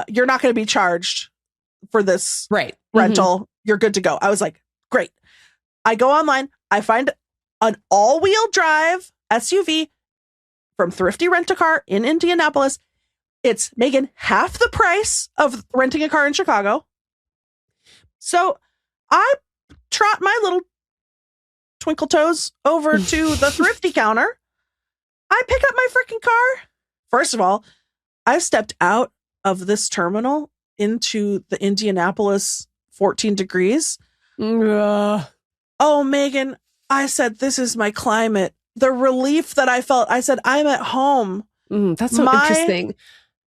you're not going to be charged for this rental. Mm-hmm. You're good to go. I was like, great. I go online. I find an all-wheel drive SUV from Thrifty Rent-A-Car in Indianapolis. It's, Meagan, half the price of renting a car in Chicago. So I trot my little twinkle toes over to the Thrifty counter. I pick up my freaking car. First of all, I stepped out of this terminal into the Indianapolis 14 degrees. Oh, Meagan, I said, this is my climate. The relief that I felt. I said, I'm at home. That's so interesting.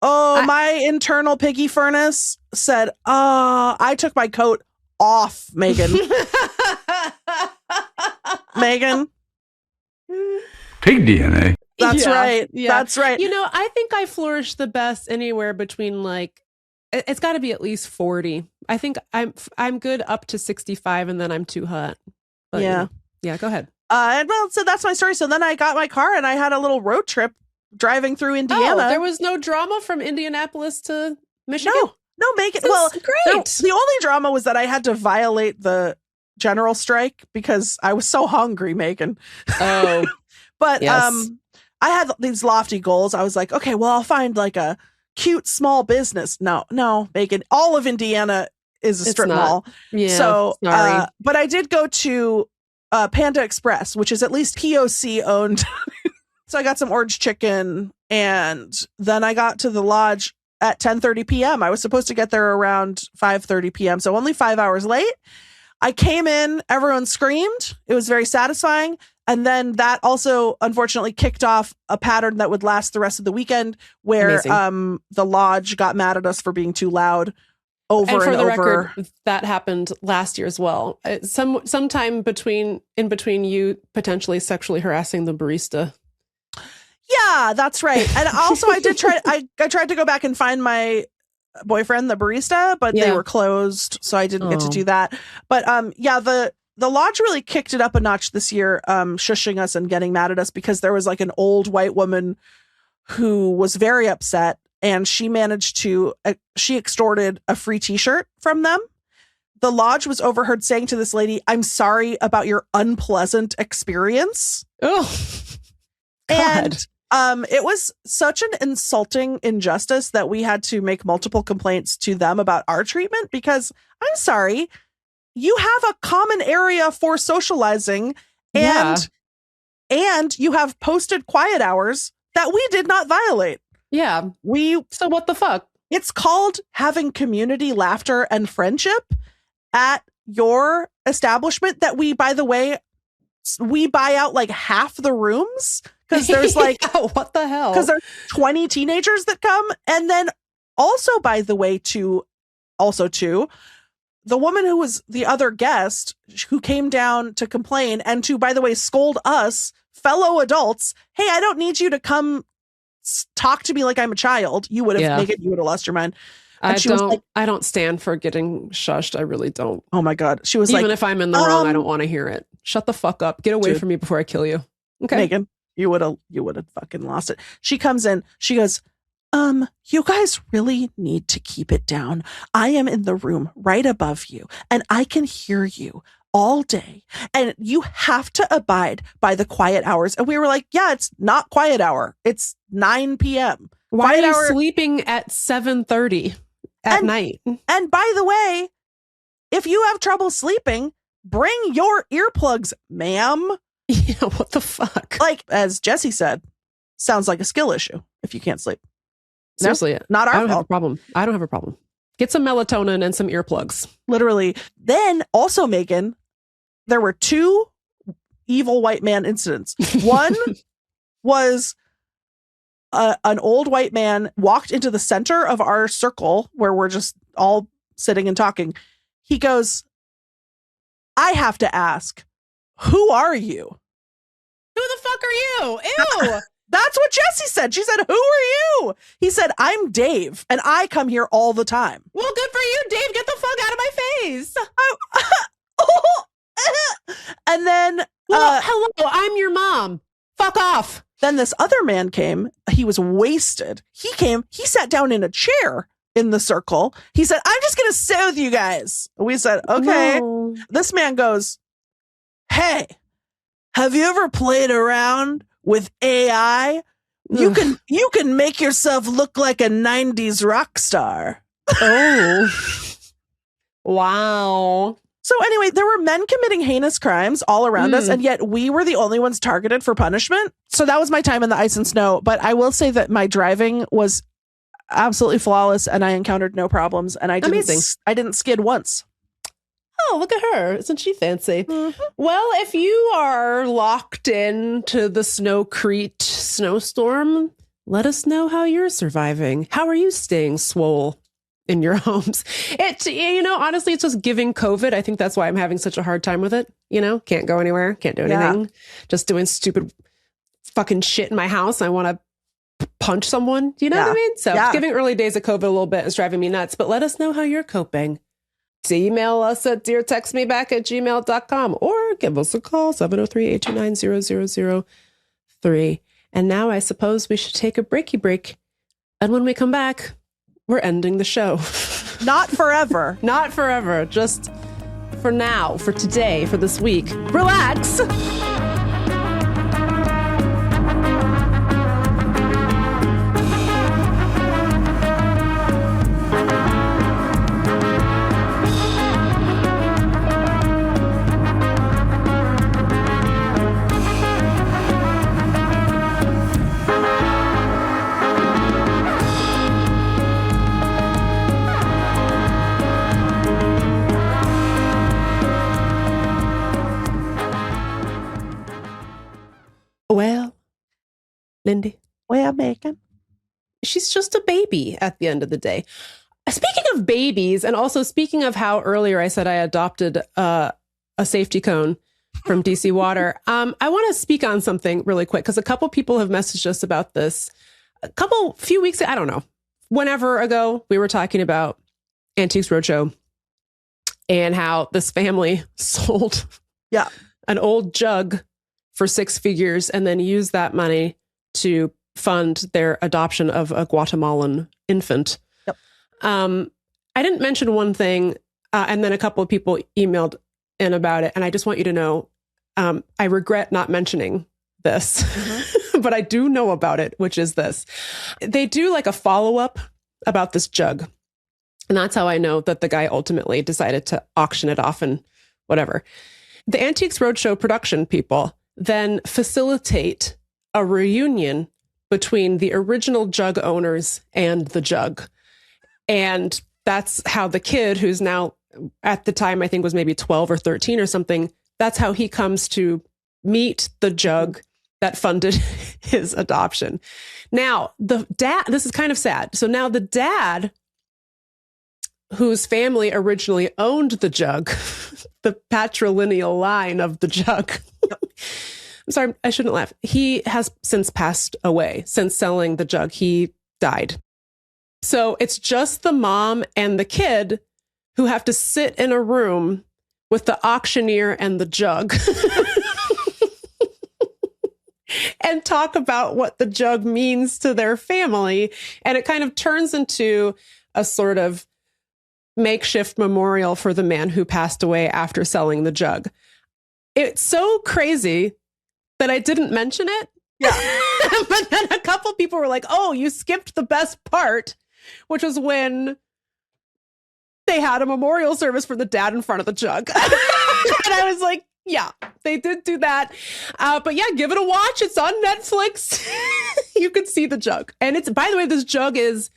My internal piggy furnace said, I took my coat off, Meagan. Meagan. Pig DNA. That's right. Yeah. That's right. You know, I think I flourish the best anywhere between it's got to be at least 40. I think I'm good up to 65 and then I'm too hot. But, yeah. Yeah, go ahead. So that's my story. So then I got my car and I had a little road trip driving through Indiana. Oh, there was no drama from Indianapolis to Michigan? No, Meagan. Well, great. The only drama was that I had to violate the general strike because I was so hungry, Meagan. Oh. But yes. I had these lofty goals. I was like, okay, well, I'll find like a cute small business. No, Meagan. All of Indiana is a strip mall. Yeah. So, sorry. But I did go to Panda Express, which is at least POC owned. So I got some orange chicken and then I got to the lodge at 10:30 p.m. I was supposed to get there around 5:30 p.m. So only 5 hours late. I came in, everyone screamed. It was very satisfying. And then that also unfortunately kicked off a pattern that would last the rest of the weekend where the lodge got mad at us for being too loud over and for the over. record, that happened last year as well. Sometime in between you potentially sexually harassing the barista. Yeah, that's right. And also I tried to go back and find my boyfriend, the barista, but they were closed. So I didn't get to do that. But the lodge really kicked it up a notch this year, shushing us and getting mad at us because there was like an old white woman who was very upset and she managed to, she extorted a free t-shirt from them. The lodge was overheard saying to this lady, "I'm sorry about your unpleasant experience." Oh, God. And it was such an insulting injustice that we had to make multiple complaints to them about our treatment because I'm sorry, you have a common area for socializing and you have posted quiet hours that we did not violate. Yeah. So what the fuck? It's called having community laughter and friendship at your establishment that we, by the way, we buy out like half the rooms Because there's like, what the hell? Because there's 20 teenagers that come. And then also, by the way, too, the woman who was the other guest who came down to complain and to, by the way, scold us fellow adults. Hey, I don't need you to come talk to me like I'm a child. You would have you would have lost your mind. And I don't stand for getting shushed. I really don't. Oh my God. She was even if I'm in the wrong, I don't want to hear it. Shut the fuck up. Get away from me before I kill you. Okay. Meagan, you would have fucking lost it. She comes in, she goes, you guys really need to keep it down. I am in the room right above you and I can hear you all day and you have to abide by the quiet hours. And we were like, yeah, it's not quiet hour. It's 9 p.m. Why are you sleeping at 7:30 at night? And by the way, if you have trouble sleeping, bring your earplugs, ma'am. Yeah, what the fuck? Like, as Jesse said, sounds like a skill issue if you can't sleep. Seriously, not our fault. I don't have a problem. Get some melatonin and some earplugs. Literally. Then also, Meagan, there were 2 evil white man incidents. One was an old white man walked into the center of our circle where we're just all sitting and talking. He goes, I have to ask, who are you? Who the fuck are you? Ew. That's what Jessie said. She said, who are you? He said, I'm Dave, and I come here all the time. Well, good for you, Dave. Get the fuck out of my face. And then, hello, I'm your mom. Fuck off. Then this other man came. He was wasted. He came. He sat down in a chair in the circle. He said, I'm just going to sit with you guys. We said, okay. No. This man goes, hey, have you ever played around with AI? You can make yourself look like a 90s rock star. Oh. Wow. So anyway, there were men committing heinous crimes all around us, and yet we were the only ones targeted for punishment. So that was my time in the ice and snow. But I will say that my driving was absolutely flawless, and I encountered no problems, and I didn't skid once. Oh, look at her. Isn't she fancy? Mm-hmm. Well, if you are locked into the Snowcrete snowstorm, let us know how you're surviving. How are you staying swole in your homes? Honestly, it's just giving COVID. I think that's why I'm having such a hard time with it. Can't go anywhere, can't do anything. Just doing stupid fucking shit in my house. I want to punch someone. You know what I mean? So it's giving early days of COVID a little bit. It's driving me nuts. But let us know how you're coping. Email us at deartextmeback@gmail.com or give us a call, 703-829-0003. And now I suppose we should take a break. And when we come back, we're ending the show. Not forever. Not forever. Just for now, for today, for this week. Relax. Well, Lindy. Well, Meagan. She's just a baby at the end of the day. Speaking of babies, and also speaking of how earlier I said I adopted a safety cone from DC Water, I want to speak on something really quick because a couple people have messaged us about this. Few weeks, I don't know, whenever ago, we were talking about Antiques Roadshow and how this family sold an old jug for 6 figures and then use that money to fund their adoption of a Guatemalan infant. Yep. I didn't mention one thing, and then a couple of people emailed in about it, and I just want you to know, I regret not mentioning this, but I do know about it, which is this. They do like a follow-up about this jug, and that's how I know that the guy ultimately decided to auction it off and whatever. The Antiques Roadshow production people then facilitate a reunion between the original jug owners and the jug. And that's how the kid, who's now at the time, I think was maybe 12 or 13 or something, that's how he comes to meet the jug. that funded his adoption. Now, the dad, this is kind of sad. So now the dad, whose family originally owned the jug, the patrilineal line of the jug. I'm sorry, I shouldn't laugh. He has since passed away. Since selling the jug, he died. So it's just the mom and the kid who have to sit in a room with the auctioneer and the jug and talk about what the jug means to their family. And it kind of turns into a sort of makeshift memorial for the man who passed away after selling the jug. It's so crazy that I didn't mention it. Yeah. But then a couple people were like, oh, you skipped the best part, which was when they had a memorial service for the dad in front of the jug. And I was like, yeah, they did do that. But yeah, give it a watch. It's on Netflix. You can see the jug. And it's, by the way, this jug is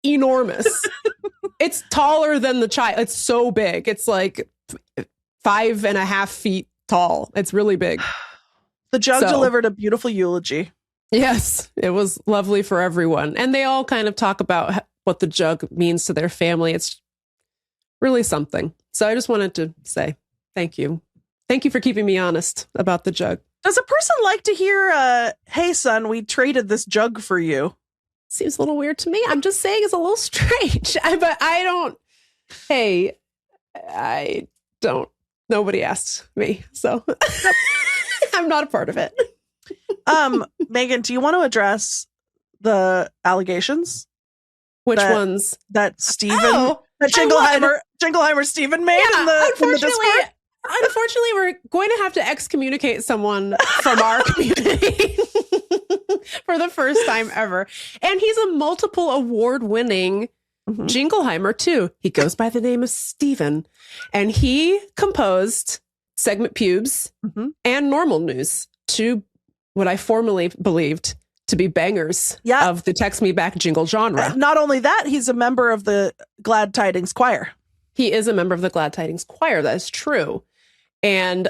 enormous. It's taller than the child. It's so big. It's like 5.5 feet tall. It's really big. The jug delivered a beautiful eulogy. Yes, it was lovely for everyone. And they all kind of talk about what the jug means to their family. It's really something. So I just wanted to say thank you. Thank you for keeping me honest about the jug. Does a person like to hear, hey, son, we traded this jug for you? Seems a little weird to me. I'm just saying it's a little strange. But I don't. Nobody asked me. So I'm not a part of it. Meagan, do you want to address the allegations? Which ones? That Stephen, that Jingleheimer Stephen made in the Discord? Unfortunately, we're going to have to excommunicate someone from our community for the first time ever. And he's a multiple award-winning Jingleheimer, too. He goes by the name of Stephen. And he composed Segment Pubes and Normal News, two what I formerly believed to be bangers of the Text Me Back jingle genre. Not only that, he's a member of the Glad Tidings Choir. He is a member of the Glad Tidings Choir. That is true. And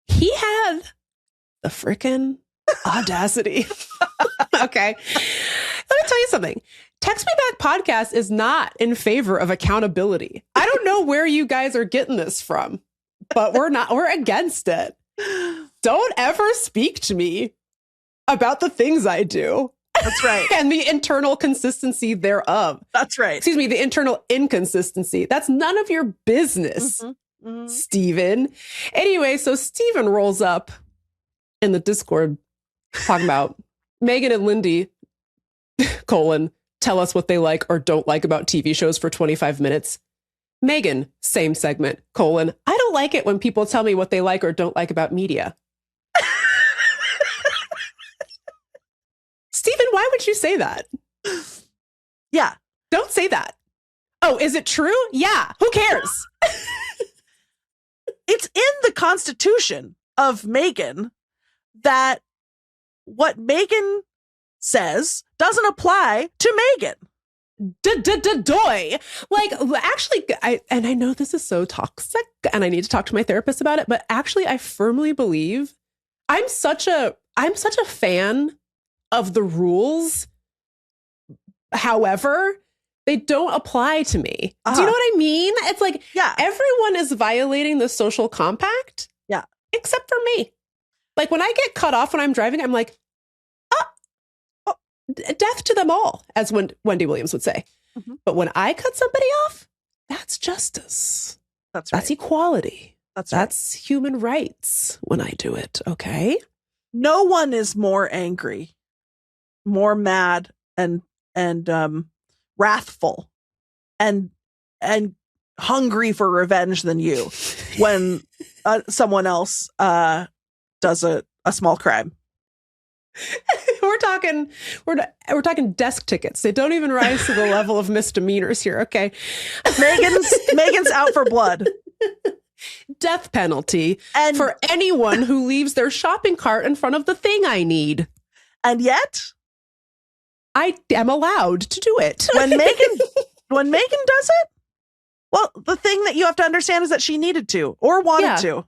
he had the frickin' audacity. Okay. Let me tell you something. Text Me Back podcast is not in favor of accountability. I don't know where you guys are getting this from, but we're against it. Don't ever speak to me about the things I do. That's right. And the internal consistency thereof. That's right. Excuse me, the internal inconsistency. That's none of your business, Stephen. Anyway, so Stephen rolls up in the Discord talking about Meagan and Lindy, tell us what they like or don't like about TV shows for 25 minutes. Meagan, same segment, I don't like it when people tell me what they like or don't like about media. Stephen, why would you say that? Yeah. Don't say that. Oh, is it true? Yeah. Who cares? It's in the Constitution of Meagan that what Meagan says doesn't apply to Meagan. Doy. Like, actually, I know this is so toxic and I need to talk to my therapist about it, but actually I firmly believe I'm such a fan of the rules. However, they don't apply to me. Do you know what I mean? It's like, everyone is violating the social compact. Yeah. Except for me. Like when I get cut off when I'm driving, I'm like, death to them all, as Wendy Williams would say. But when I cut somebody off, that's justice. That's right. That's equality. That's right. That's human rights when I do it. Okay. No one is more angry, more mad, and wrathful, and hungry for revenge than you when someone else does a small crime. We're talking desk tickets. They don't even rise to the level of misdemeanors here. Okay. Meagan's out for blood. Death penalty for anyone who leaves their shopping cart in front of the thing I need. And yet I am allowed to do it. When Meagan does it, well, the thing that you have to understand is that she needed to or wanted to.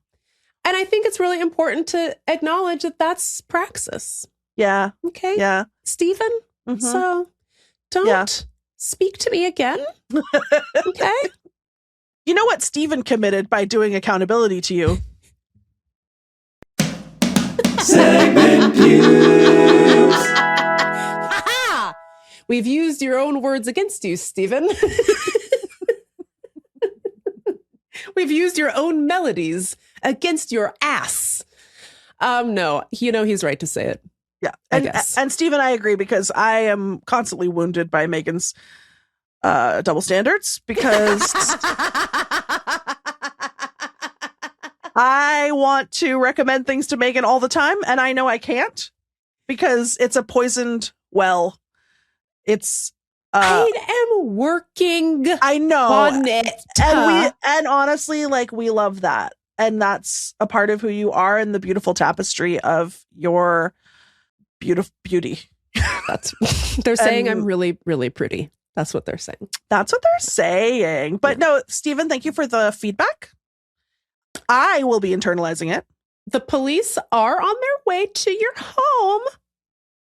And I think it's really important to acknowledge that that's praxis. Yeah. Okay. Yeah. Stephen. So don't speak to me again. Okay. You know what Stephen committed by doing accountability to you? Segment views. Ha-ha! We've used your own words against you, Stephen. We've used your own melodies against your ass. No, he's right to say it. Yeah. I guess. And Stephen, I agree, because I am constantly wounded by Megan's double standards, because I want to recommend things to Megan all the time, and I know I can't because it's a poisoned well. It's I am working. I know on it. And honestly, like, we love that. And that's a part of who you are and the beautiful tapestry of your beauty. They're saying I'm really, really pretty. That's what they're saying. That's what they're saying. But no, Stephen, thank you for the feedback. I will be internalizing it. The police are on their way to your home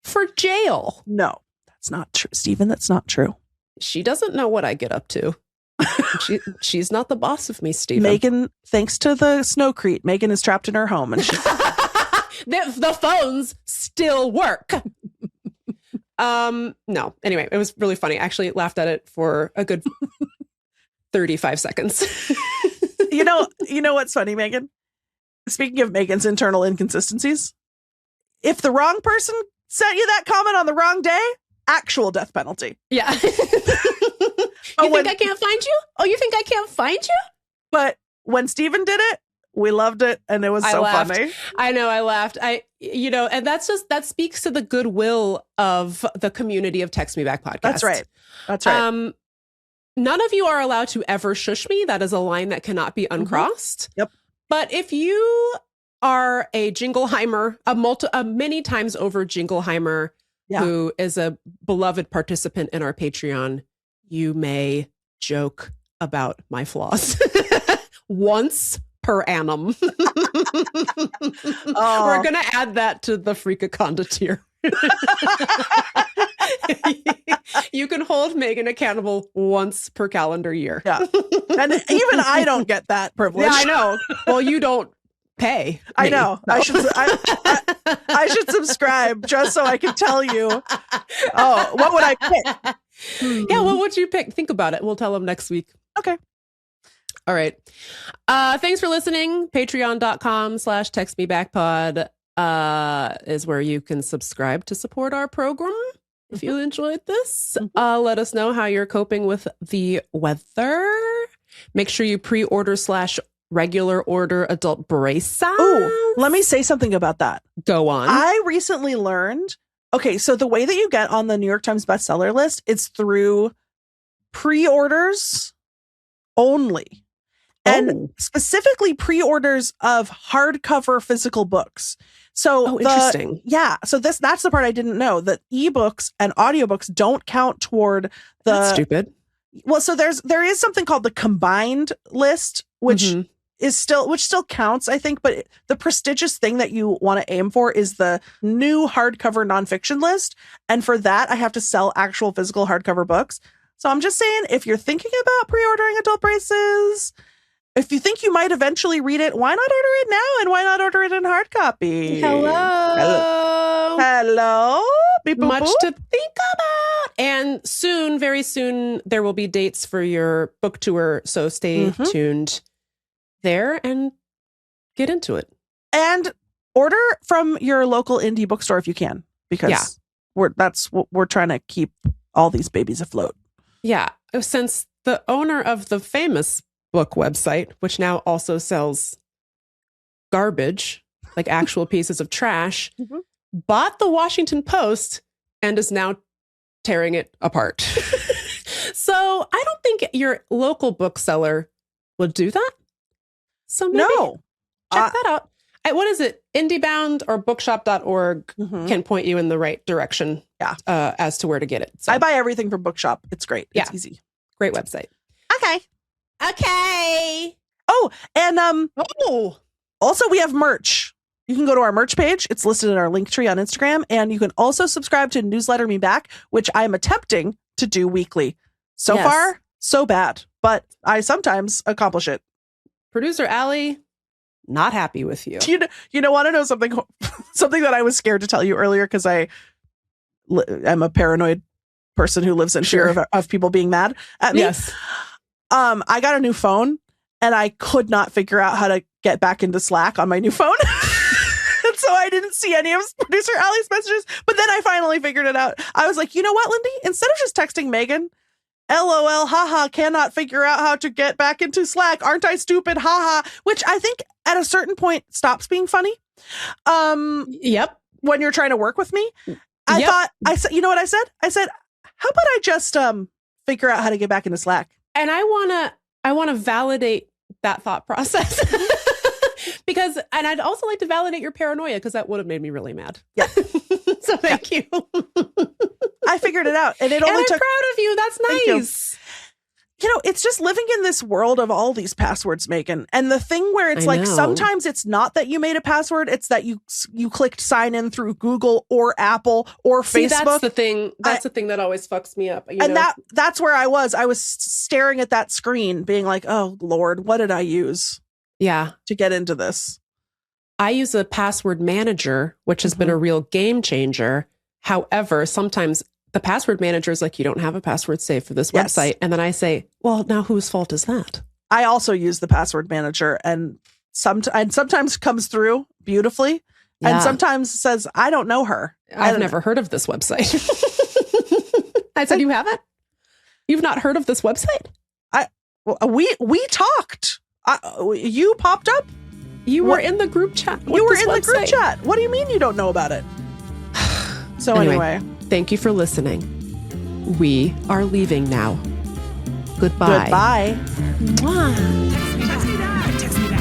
for jail. No, that's not true. Stephen, that's not true. She doesn't know what I get up to. She's not the boss of me, Stephen. Megan, thanks to the snowcrete, Megan is trapped in her home, and the phones still work. No. Anyway, it was really funny. I actually laughed at it for a good 35 seconds. You know what's funny, Megan? Speaking of Megan's internal inconsistencies, if the wrong person sent you that comment on the wrong day, actual death penalty. Yeah. You think I can't find you? Oh, you think I can't find you? But when Stephen did it, we loved it, and it was so funny. I know, I laughed. And that speaks to the goodwill of the community of Text Me Back podcast. That's right. That's right. None of you are allowed to ever shush me. That is a line that cannot be uncrossed. Yep. But if you are a Jingleheimer, a many times over Jingleheimer, who is a beloved participant in our Patreon, you may joke about my flaws once per annum. We're going to add that to the Freakaconda tier. You can hold Megan accountable once per calendar year. Yeah. And even I don't get that privilege. Yeah, I know. Well, you don't pay. I know. No. I should subscribe just so I can tell you. Oh, what would I pick? Yeah, what would you pick? Think about it. We'll tell them next week. Okay. All right. Thanks for listening. Patreon.com/textmebackpod is where you can subscribe to support our program. If you enjoyed this, let us know how you're coping with the weather. Make sure you pre-order / regular order adult barista. Oh, let me say something about that. Go on. I recently learned, okay, so the way that you get on the New York Times bestseller list is through pre-orders only. And specifically pre-orders of hardcover physical books. So interesting. So that's the part I didn't know, that ebooks and audiobooks don't count toward the That's stupid. Well, so there is something called the combined list, which still counts, I think, but the prestigious thing that you want to aim for is the new hardcover nonfiction list. And for that, I have to sell actual physical hardcover books. So I'm just saying, if you're thinking about pre-ordering adult braces, if you think you might eventually read it, why not order it now? And why not order it in hard copy? Hello. Beep, boop, Much boop. to think about. And soon, very soon, there will be dates for your book tour. So stay tuned there and get into it. And order from your local indie bookstore if you can, because that's what we're trying to keep all these babies afloat. Yeah. Since the owner of the famous book website, which now also sells garbage, like actual pieces of trash, bought the Washington Post and is now tearing it apart. So I don't think your local bookseller would do that. So maybe check that out. What is it? IndieBound or bookshop.org can point you in the right direction as to where to get it. So. I buy everything from Bookshop. It's great. It's easy. Great website. Okay. Okay. Oh, and Also, we have merch. You can go to our merch page. It's listed in our link tree on Instagram. And you can also subscribe to Newsletter Me Back, which I am attempting to do weekly. So far, so bad. But I sometimes accomplish it. Producer Allie, not happy with you. You know, want to know something that I was scared to tell you earlier because I'm a paranoid person who lives in fear of people being mad at me. Yes. I got a new phone and I could not figure out how to get back into Slack on my new phone. And so I didn't see any of producer Allie's messages, but then I finally figured it out. I was like, you know what, Lindy? Instead of just texting Meagan, LOL, haha, cannot figure out how to get back into Slack. Aren't I stupid? Haha, which I think at a certain point stops being funny. Yep. When you're trying to work with me. I said, you know what I said? I said, how about I just figure out how to get back into Slack? And I want to validate that thought process. Because, and I'd also like to validate your paranoia because that would have made me really mad. Yeah. So thank you. I figured it out. And I'm proud of you. That's nice. You know, it's just living in this world of all these passwords, Meagan. And the thing where it's like, sometimes it's not that you made a password. It's that you clicked sign in through Google or Apple or Facebook. That's the thing. That's the thing that always fucks me up. You know? That's where I was. I was staring at that screen being like, oh, Lord, what did I use? Yeah. To get into this. I use a password manager, which has been a real game changer. However, sometimes the password manager is like, you don't have a password saved for this website. And then I say, well, now whose fault is that? I also use the password manager and sometimes comes through beautifully and sometimes says, I don't know her. I've never heard of this website. I said, you haven't? You've not heard of this website? We talked. You popped up. You were in the group chat. You were in the group chat. What do you mean you don't know about it? So anyway, thank you for listening. We are leaving now. Goodbye. Goodbye. Mwah. Text me back. Text me back.